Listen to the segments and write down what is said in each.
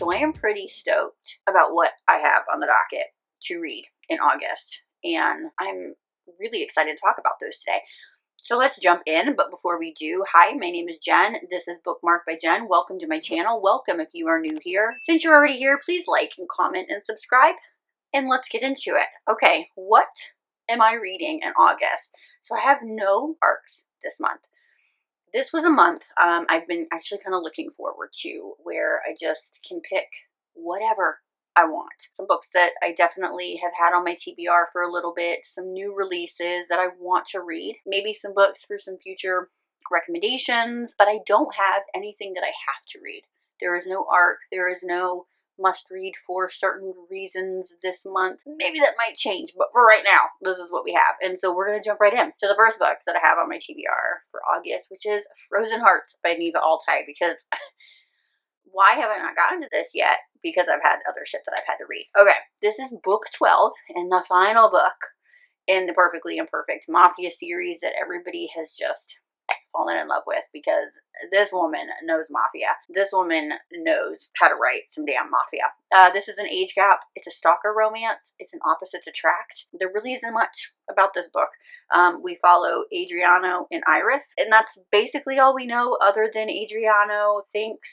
So I am pretty stoked about what I have on the docket to read in August, and I'm really excited to talk about those today. So let's jump in, but before we do, hi, my name is Jen. This is Bookmark by Jen. Welcome to my channel. Welcome if you are new here. Since you're already here, please like and comment and subscribe, and let's get into it. Okay, what am I reading in August? So I have no arcs this month. This was a month I've been actually kind of looking forward to, where I just can pick whatever I want. Some books that I definitely have had on my TBR for a little bit, some new releases that I want to read, maybe some books for some future recommendations, but I don't have anything that I have to read. There is no arc, there is no must read for certain reasons this month. Maybe that might change, but for right now, this is what we have. And so we're going to jump right in to the first book that I have on my TBR for August, which is Frozen Hearts by Neva Altai, because why have I not gotten to this yet? Because I've had other shit that I've had to read. Okay, this is book 12 and the final book in the Perfectly Imperfect Mafia series that everybody has just fallen in love with, because this woman knows mafia. This woman knows how to write some damn mafia. This is an age gap. It's a stalker romance. It's an opposites attract. There really isn't much about this book. We follow Adriano and Iris, and that's basically all we know, other than Adriano thinks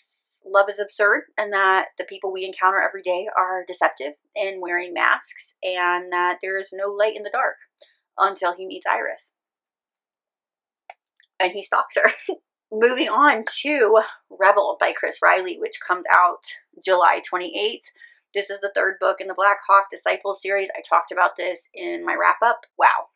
love is absurd and that the people we encounter every day are deceptive and wearing masks, and that there is no light in the dark until he meets Iris and he stalks her. Moving on to Rebel by Chris Riley, which comes out July 28th. This is the third book in the Black Hawk Disciples series. I talked about this in my wrap-up. Wow.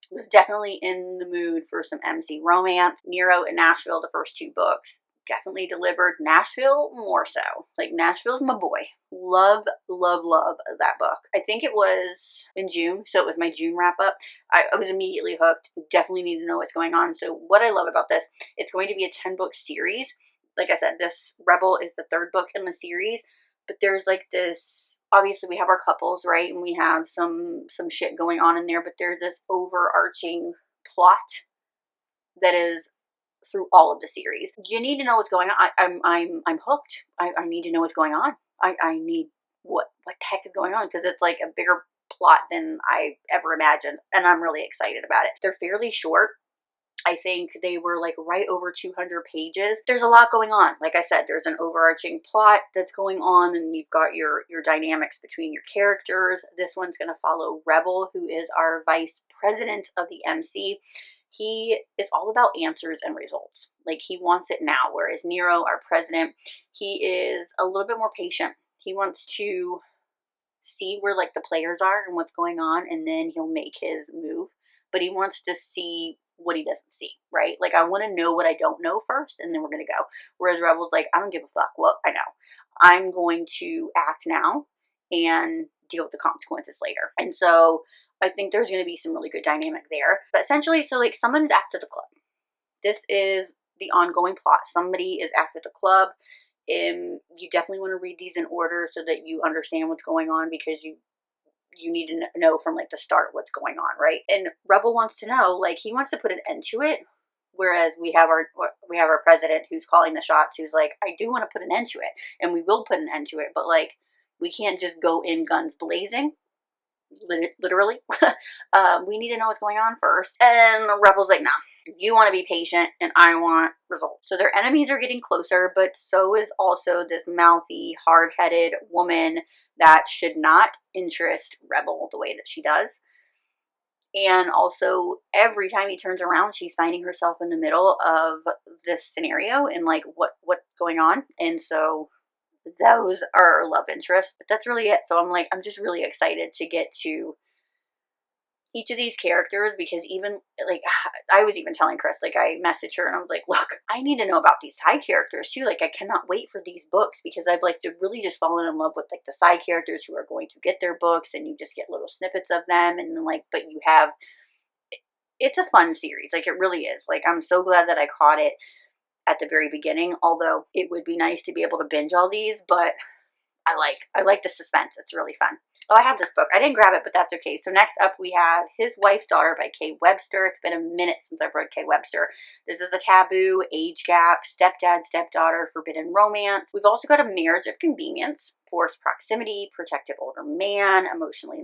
Was definitely in the mood for some MC romance. Nero and Nashville, the first two books, definitely delivered. Nashville more so. Like, Nashville's my boy. Love, love, love that book. I think it was in June, so it was my June wrap up. I was immediately hooked. Definitely need to know what's going on. So what I love about this, it's going to be a 10-book series. Like I said, this Rebel is the third book in the series, but there's like this, obviously we have our couples, right? And we have some shit going on in there, but there's this overarching plot that is through all of the series. You need to know what's going on. I'm hooked. I need to know what's going on. I need what the heck is going on, because it's like a bigger plot than I ever imagined, and I'm really excited about it. They're fairly short. I think they were like right over 200 pages. There's a lot going on. Like I said, there's an overarching plot that's going on, and you've got your dynamics between your characters. This one's going to follow Rebel, who is our vice president of the MC. He is all about answers and results. Like, he wants it now, whereas Nero, our president, he is a little bit more patient. He wants to see where like the players are and what's going on, and then he'll make his move. But he wants to see what he doesn't see, right? Like, I want to know what I don't know first, and then we're going to go. Whereas Rebel's like, I don't give a fuck what I know. I'm going to act now and deal with the consequences later. And so I think there's going to be some really good dynamic there. But essentially, so like, someone's after the club. This is the ongoing plot. Somebody is after the club. You definitely want to read these in order so that you understand what's going on, because you need to know from like the start what's going on, right? And Rebel wants to know, like, he wants to put an end to it, whereas we have our president who's calling the shots, who's like, I do want to put an end to it, and we will put an end to it, but like, we can't just go in guns blazing, literally. We need to know what's going on first. And Rebel's like, nah, you want to be patient and I want results. So their enemies are getting closer, but so is also this mouthy, hard-headed woman that should not interest Rebel the way that she does. And also, every time he turns around, she's finding herself in the middle of this scenario and like what's going on. And so those are love interests, but that's really it. So I'm just really excited to get to each of these characters, because even like, I was even telling Chris, like, I messaged her and I was like, look, I need to know about these side characters too. Like, I cannot wait for these books, because I've like really just fallen in love with like the side characters who are going to get their books, and you just get little snippets of them, and then like, but you have, it's a fun series. Like, it really is. Like, I'm so glad that I caught it at the very beginning, although it would be nice to be able to binge all these, but I like the suspense. It's really fun. Oh, I have this book. I didn't grab it, but that's okay. So next up we have His Wife's Daughter by Kay Webster. It's been a minute since I've read Kay Webster. This is a taboo, age gap, stepdad, stepdaughter, forbidden romance. We've also got a marriage of convenience, forced proximity, protective older man, emotionally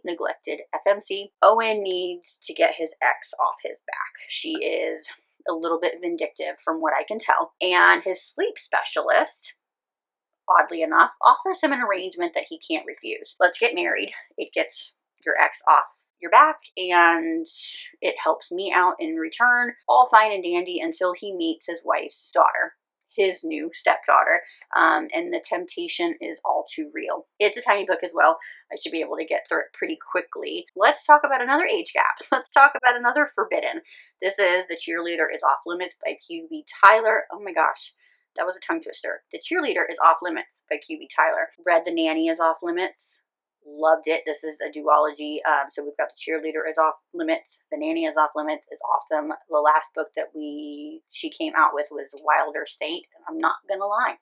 neglected FMC. Owen needs to get his ex off his back. She is a little bit vindictive from what I can tell. And his sleep specialist, oddly enough, offers him an arrangement that he can't refuse. Let's get married. It gets your ex off your back and it helps me out in return. All fine and dandy until he meets his wife's daughter, his new stepdaughter, and the temptation is all too real. It's a tiny book as well. I should be able to get through it pretty quickly. Let's talk about another age gap. Let's talk about another forbidden. This is The Cheerleader is Off Limits by QB Tyler. Oh my gosh, that was a tongue twister. The Cheerleader is Off Limits by QB Tyler. Read The Nanny is Off Limits. Loved it. This is a duology. So we've got The Cheerleader is Off Limits. The Nanny is Off Limits. It's awesome. The last book that she came out with was Wilder Saint, and I'm not gonna lie,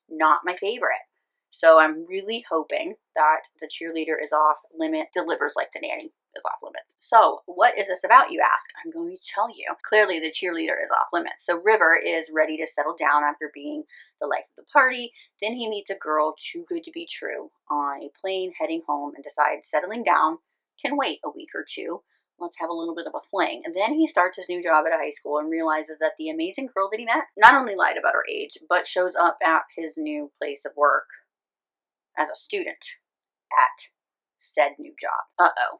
not my favorite. So I'm really hoping that The Cheerleader is Off Limits delivers like The Nanny is Off Limits. So what is this about, you ask? I'm going to tell you. Clearly, The Cheerleader is off limits. So River is ready to settle down after being the life of the party. Then he meets a girl too good to be true on a plane heading home and decides settling down can wait a week or two. Let's have a little bit of a fling. And then he starts his new job at a high school and realizes that the amazing girl that he met not only lied about her age, but shows up at his new place of work as a student at said new job. Uh-oh.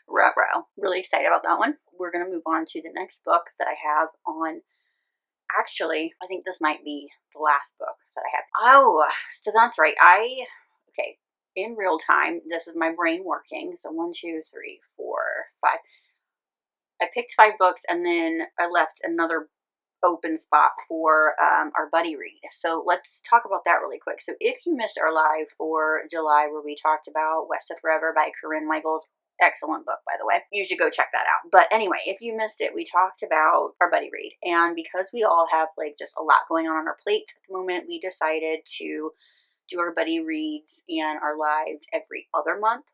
Ruh-roh. Really excited about that one. We're going to move on to the next book that I have on. Actually, I think this might be the last book that I have. Oh, so that's right. Okay, in real time, this is my brain working. So 1, 2, 3, 4, 5. I picked 5 books and then I left another open spot for our buddy read. So let's talk about that really quick. So if you missed our live for July where we talked about West of Forever by Corinne Michaels, excellent book, by the way. You should go check that out. But anyway, if you missed it, we talked about our buddy read. And because we all have like just a lot going on our plates at the moment, we decided to do our buddy reads and our lives every other month.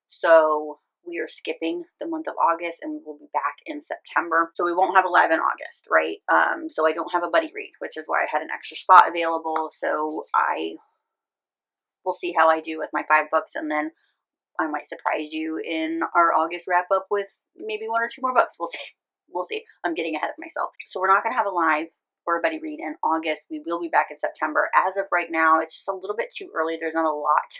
So we are skipping the month of August and we'll be back in September. So we won't have a live in August, right? So I don't have a buddy read, which is why I had an extra spot available. So I will see how I do with my 5 books, and then I might surprise you in our August wrap up with maybe 1 or 2 more books. We'll see. We'll see. I'm getting ahead of myself. So we're not going to have a live or a buddy read in August. We will be back in September. As of right now, it's just a little bit too early. There's not a lot.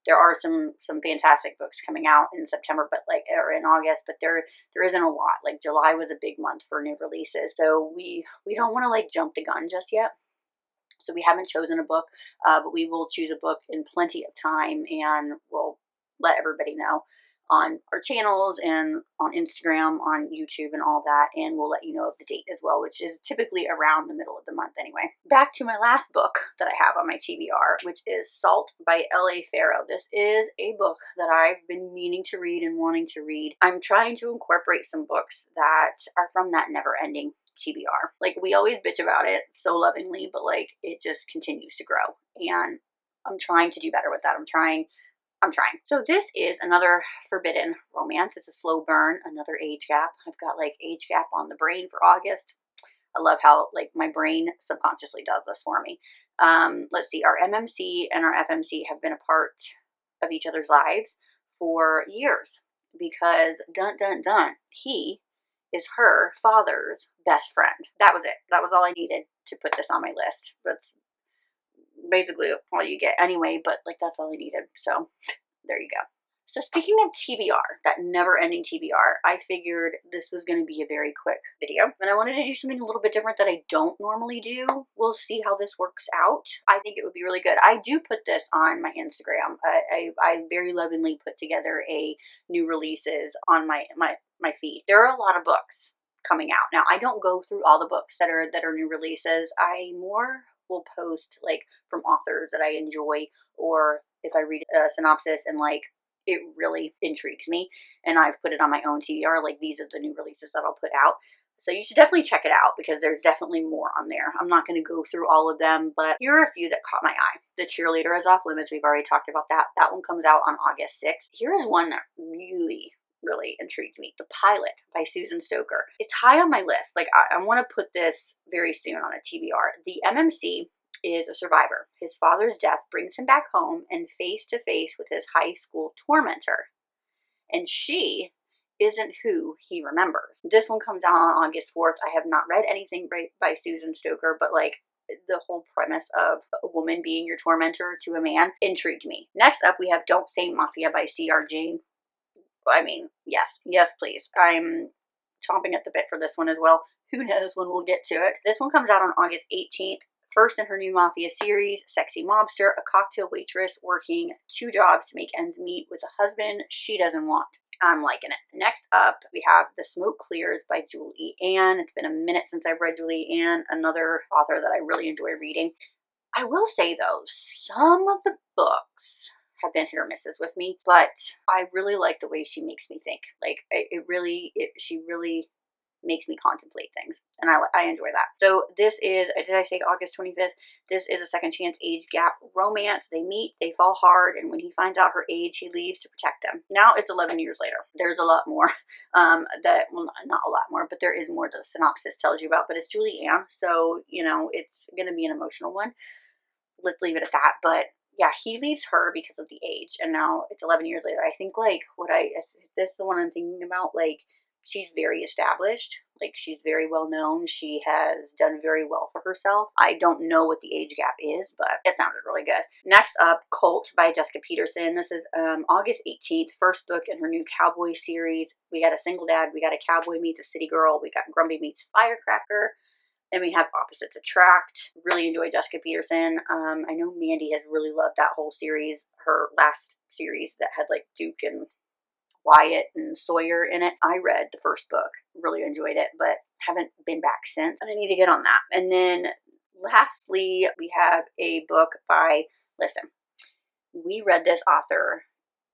There are some fantastic books coming out in September, but or in August, but there isn't a lot. Like July was a big month for new releases, so we don't want to like jump the gun just yet. So we haven't chosen a book, but we will choose a book in plenty of time, and we'll let everybody know on our channels and on Instagram, on YouTube and all that, and we'll let you know of the date as well, which is typically around the middle of the month anyway. Back to my last book that I have on my TBR, which is Salt by L.A. Farrow. This is a book that I've been meaning to read and wanting to read. I'm trying to incorporate some books that are from that never-ending TBR. Like, we always bitch about it so lovingly, but like it just continues to grow, and I'm trying to do better with that. I'm trying. So this is another forbidden romance. It's a slow burn, another age gap. I've got like age gap on the brain for August. I love how like my brain subconsciously does this for me. Let's see, our MMC and our FMC have been a part of each other's lives for years because dun dun dun, he is her father's best friend. That was it. That was all I needed to put this on my list. That's basically all you get anyway, but like that's all I needed. So there you go. So speaking of TBR, that never-ending TBR, I figured this was going to be a very quick video, and I wanted to do something a little bit different that I don't normally do. We'll see how this works out. I think it would be really good. I do put this on my Instagram. I very lovingly put together a new releases on my feed. There are a lot of books coming out now. I don't go through all the books that are new releases. I more will post like from authors that I enjoy, or if I read a synopsis and like it really intrigues me and I've put it on my own TBR, like these are the new releases that I'll put out. So you should definitely check it out because there's definitely more on there. I'm not going to go through all of them, but here are a few that caught my eye. The Cheerleader is off limits. We've already talked about that. That one comes out on August 6th. Here is one that really intrigued me. The Pilot by Susan Stoker. It's high on my list. Like, I want to put this very soon on a TBR. The MMC is a survivor. His father's death brings him back home and face to face with his high school tormentor. And she isn't who he remembers. This one comes out on August 4th. I have not read anything by Susan Stoker, but like the whole premise of a woman being your tormentor to a man intrigued me. Next up, we have Don't Say Mafia by C.R. Jane. I mean, yes, please. I'm chomping at the bit for this one as well. Who knows when we'll get to it. This one comes out on August 18th. First in her new Mafia series, sexy mobster, a cocktail waitress working 2 jobs to make ends meet with a husband she doesn't want. I'm liking it. Next up, we have The Smoke Clears by Julie Ann. It's been a minute since I've read Julie Ann, another author that I really enjoy reading. I will say, though, some of the books have been hit or misses with me, but I really like the way she makes me think. Like, she really makes me contemplate things, and I enjoy that. So this is, did I say August 25th? This is a second chance age gap romance. They meet, they fall hard, and when he finds out her age, he leaves to protect them. Now it's 11 years later. There's a lot more well, not a lot more, but there is more the synopsis tells you about, but it's Julie Ann, so, you know, it's going to be an emotional one. Let's leave it at that. But yeah, he leaves her because of the age, and now it's 11 years later. I think, like, is this the one I'm thinking about? Like, she's very established. Like, she's very well known. She has done very well for herself. I don't know what the age gap is, but it sounded really good. Next up, Colt by Jessica Peterson. This is August 18th, first book in her new cowboy series. We got a single dad. We got a cowboy meets a city girl. We got Grumpy meets Firecracker. And we have Opposites Attract. Really enjoy Jessica Peterson. I know Mandy has really loved that whole series. Her last series that had like Duke and Wyatt and Sawyer in it. I read the first book, really enjoyed it, but haven't been back since. And I need to get on that. And then lastly, we have a book by, listen, we read this author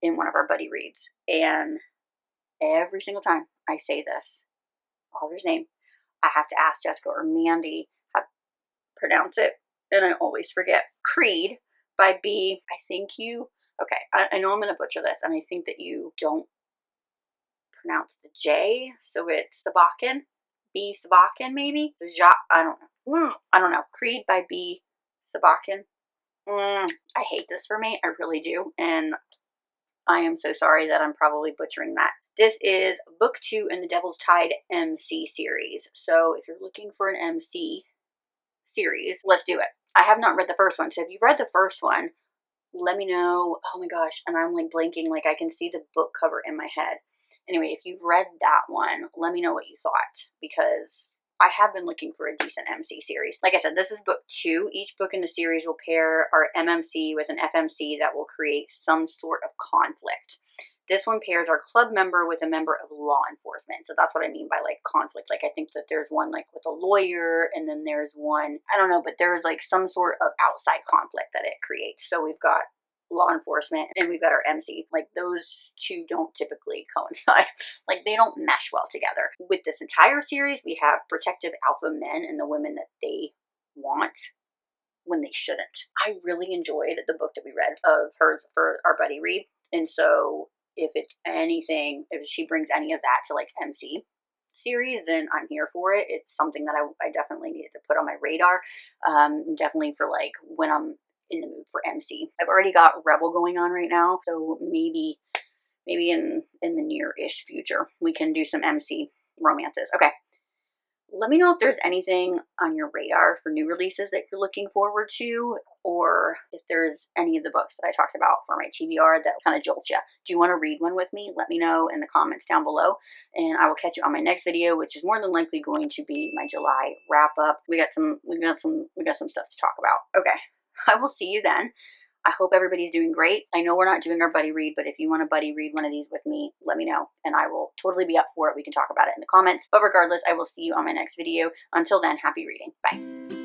in one of our buddy reads, and every single time I say this author's name, I have to ask Jessica or Mandy how to pronounce it, and I always forget. Creed by B. I know I'm going to butcher this, and I think that you don't pronounce the J, so it's Sabakin. B. Sabakin, maybe? I don't know. Creed by B. Sabakin. I hate this for me. I really do, and I am so sorry that I'm probably butchering that. This is book 2 in the Devil's Tide MC series. So if you're looking for an MC series, let's do it. I have not read the first one. So if you've read the first one, let me know. Oh my gosh. And I'm like blinking, like I can see the book cover in my head. Anyway, if you've read that one, let me know what you thought, because I have been looking for a decent MC series. Like I said, this is book 2. Each book in the series will pair our MMC with an FMC that will create some sort of conflict. This one pairs our club member with a member of law enforcement. So that's what I mean by like conflict. Like I think that there's one like with a lawyer, and then there's one, I don't know, but there's like some sort of outside conflict that it creates. So we've got law enforcement and we've got our MC. Like those two don't typically coincide. Like they don't mesh well together. With this entire series, we have protective alpha men and the women that they want when they shouldn't. I really enjoyed the book that we read of hers for our buddy read. And so if it's anything, if she brings any of that to like MC series, then I'm here for it. It's something that I definitely needed to put on my radar. Definitely for like when I'm in the mood for MC. I've already got Rebel going on right now, so maybe in the near-ish future we can do some MC romances. Okay. Let me know if there's anything on your radar for new releases that you're looking forward to, or if there's any of the books that I talked about for my TBR that kind of jolt you. Do you want to read one with me? Let me know in the comments down below, and I will catch you on my next video, which is more than likely going to be my July wrap up. We got some stuff to talk about. Okay, I will see you then. I hope everybody's doing great. I know we're not doing our buddy read, but if you want to buddy read one of these with me, let me know, and I will totally be up for it. We can talk about it in the comments. But regardless, I will see you on my next video. Until then, happy reading. Bye.